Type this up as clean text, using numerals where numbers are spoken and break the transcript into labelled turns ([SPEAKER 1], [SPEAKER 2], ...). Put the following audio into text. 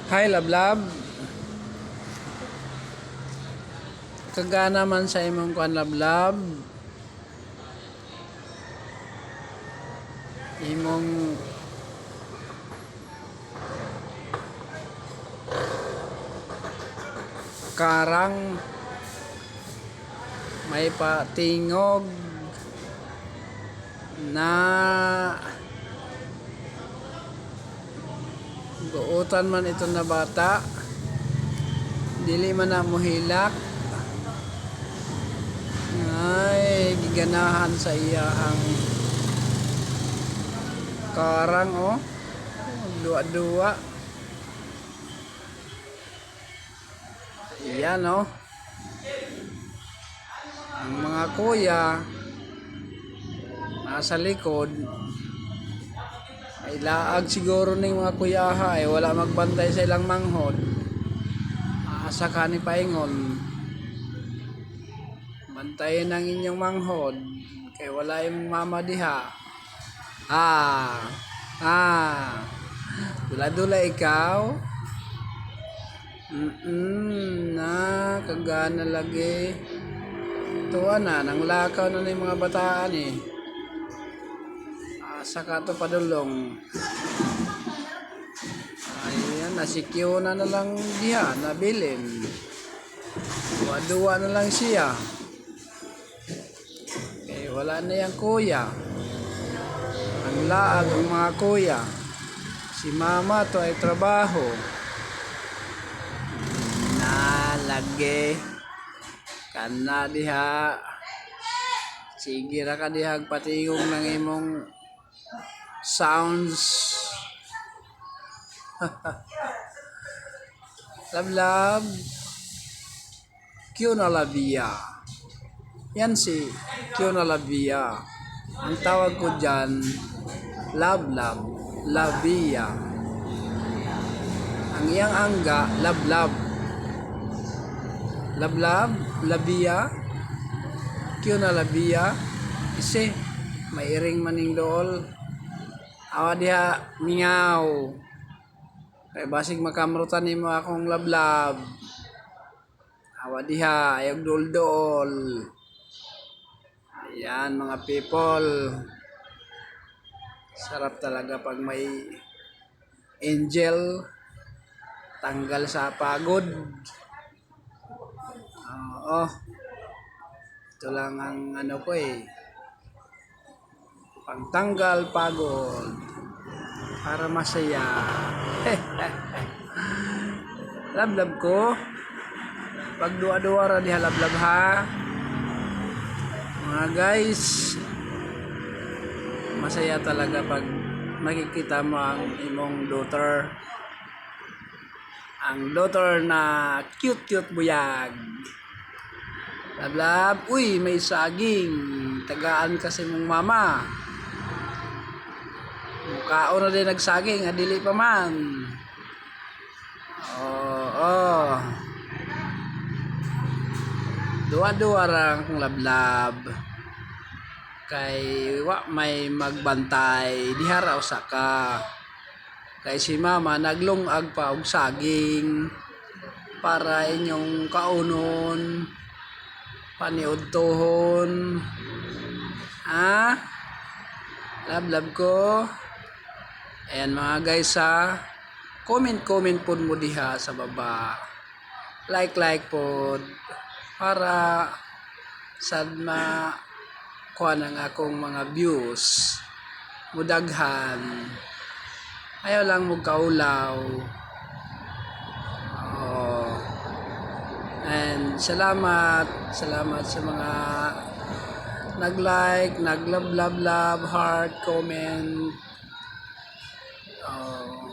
[SPEAKER 1] Hi, Lablab. Kagana man sa imong kuan, Lablab. Imong karang may patingog na guutan man ito na bata, dili man na muhilak, ay giganahan sa iyahang karang, oh, duwa-duwa. Yan, oh, ang mga kuya nasa likod ay laag siguro ning mga kuyaha ay wala magbantay sa ilang manghod. Asa ka ni paingon, bantayan ang inyong manghod kay wala yung mama diha. Dula-dula ikaw. Na kagana lagi. Tuwa na nang lakaw na ng mga bataan eh. Asa ka to padulong. Ayan, nasikyo na lang diha, nabilin. Duwa-duwa na lang siya. Eh, wala na yung kuya. Ang laag ang mga kuya. Si mama to ay trabaho. Nalagi. Kana diha. Sige ra ka diha patingog ng imong sounds. Lablab. Kyo na labia. Yan si Kyo na labia. Ang tawag ko dyan, lablab, labia. Ang iyang angga, lablab. Lablab, labia. Kyo na labia. Kasi mairing maning dool. Awa diha, mingaw. Kaya basig makamrutan nimo akong lablab. Awa diha, ayog dool-dool. Ayan mga people. Sarap talaga pag may angel. Tanggal sa pagod. Oo. Ito lang ang ano ko eh. Pangtanggal pagod. Para masaya. Lablab ko. Pag dua-dua ra diha lablab ha. Mga guys, masaya talaga pag makikita mo ang imong daughter. Ang daughter na cute-cute buyag. Lablab, uy, may saging. Tagaan kasi mong mama. Mukhaon na din nagsaging, adili pa man. Oo. Duwa-duwa rang lablab. Kay wa may magbantay diha raw saka. Kay si mama naglungag pa og saging para inyong kaunon, paniudtohon. Lablab ko. Ayan mga guys ha. Comment po mo diha sa baba. Like po. Para sad kuha ng akong mga views. Mudaghan. Ayaw lang mo kaulaw. Oh. And salamat sa mga nag-like, nag-love, heart, comment. Oh.